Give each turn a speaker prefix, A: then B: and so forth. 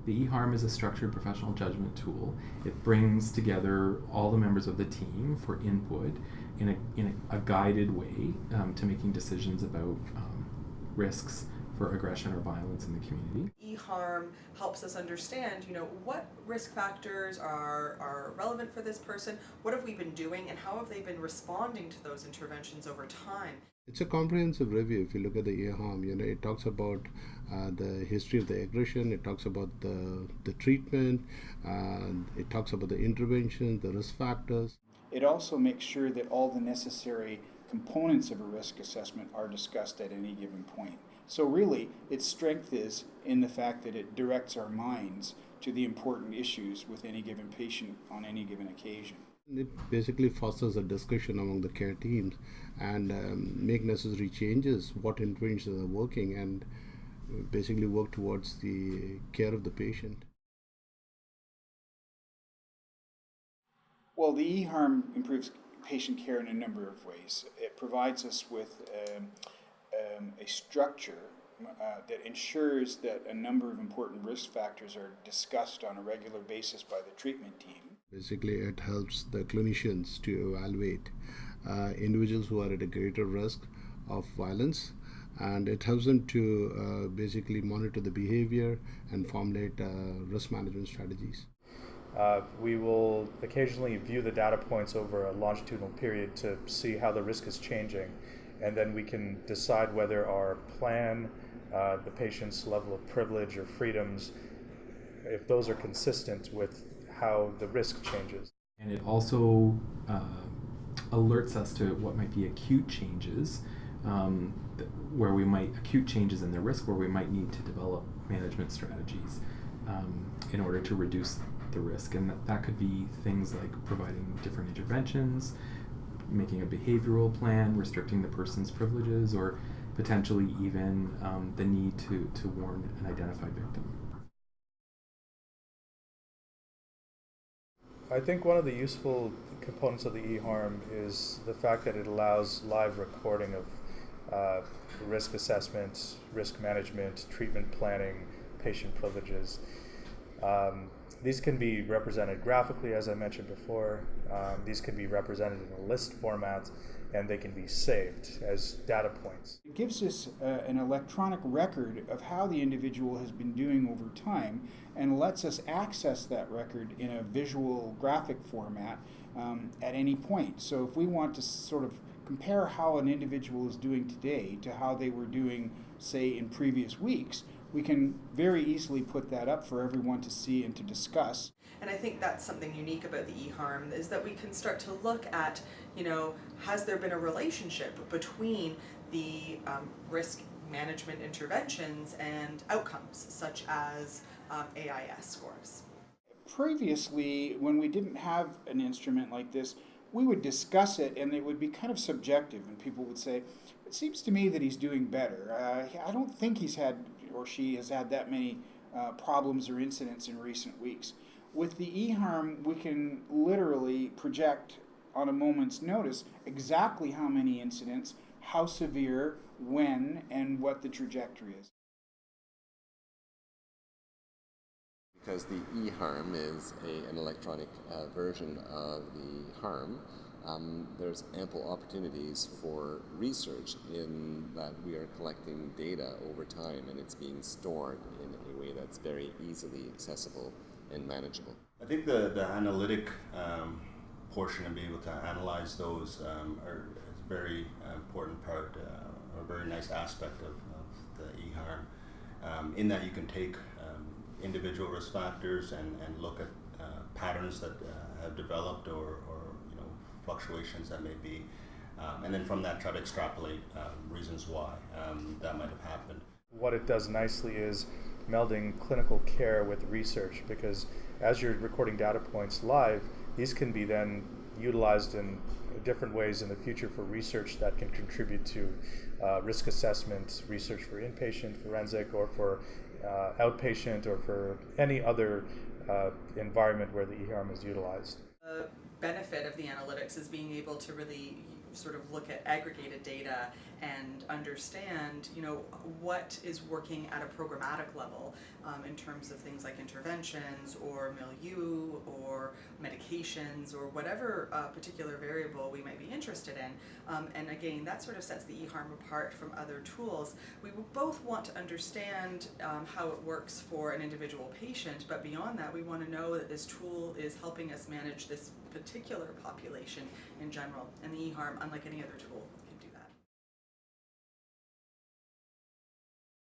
A: The eHARM is a structured professional judgment tool. It brings together all the members of the team for input in a guided way to making decisions about risks for aggression or violence in the community.
B: eHARM helps us understand, what risk factors are relevant for this person, what have we been doing, and how have they been responding to those interventions over time.
C: It's a comprehensive review. If you look at the eHARM, it talks about the history of the aggression, it talks about the treatment, it talks about the intervention, the risk factors.
D: It also makes sure that all the necessary components of a risk assessment are discussed at any given point. So really, its strength is in the fact that it directs our minds to the important issues with any given patient on any given occasion.
C: It basically fosters a discussion among the care teams and make necessary changes, what interventions are working, and basically work towards the care of the patient.
D: Well, the eHARM improves patient care in a number of ways. It provides us with a structure that ensures that a number of important risk factors are discussed on a regular basis by the treatment team.
C: Basically, it helps the clinicians to evaluate individuals who are at a greater risk of violence, and it helps them to basically monitor the behavior and formulate risk management strategies.
E: We will occasionally view the data points over a longitudinal period to see how the risk is changing, and then we can decide whether our plan, the patient's level of privilege or freedoms, if those are consistent with how the risk changes.
A: And it also alerts us to what might be acute changes, acute changes in the risk, where we might need to develop management strategies in order to reduce the risk. And that could be things like providing different interventions, making a behavioral plan, restricting the person's privileges, or potentially even the need to warn an identified victim.
E: I think one of the useful components of the eHARM is the fact that it allows live recording of risk assessment, risk management, treatment planning, patient privileges. These can be represented graphically, as I mentioned before. These can be represented in a list format, and they can be saved as data points.
D: It gives us an electronic record of how the individual has been doing over time, and lets us access that record in a visual graphic format at any point. So if we want to sort of compare how an individual is doing today to how they were doing, say, in previous weeks, we can very easily put that up for everyone to see and to discuss.
B: And I think that's something unique about the eHARM, is that we can start to look at, has there been a relationship between the risk management interventions and outcomes, such as AIS scores.
D: Previously, when we didn't have an instrument like this, we would discuss it and it would be kind of subjective, and people would say, it seems to me that he's doing better. I don't think he's had, or she has had, that many problems or incidents in recent weeks. With the eHARM, we can literally project on a moment's notice exactly how many incidents, how severe, when, and what the trajectory is.
F: Because the eHARM is an electronic version of the HARM, there's ample opportunities for research in that we are collecting data over time, and it's being stored in a way that's very easily accessible and manageable.
G: I think the analytic portion and being able to analyze those are a very important part, or a very nice aspect of the eHARM, in that you can take individual risk factors and look at patterns that have developed or fluctuations that may be, and then from that try to extrapolate reasons why that might have happened.
E: What it does nicely is melding clinical care with research, because as you're recording data points live, these can be then utilized in different ways in the future for research that can contribute to risk assessment, research for inpatient forensic, or for outpatient, or for any other environment where the eHARM is utilized.
B: The benefit of the analytics is being able to really sort of look at aggregated data and understand, you know, what is working at a programmatic level in terms of things like interventions or milieu or medications or whatever particular variable we might be interested in. And again, that sort of sets the eHARM apart from other tools. We both want to understand how it works for an individual patient, but beyond that, we want to know that this tool is helping us manage this particular population in general. And the eHARM, unlike any other tool,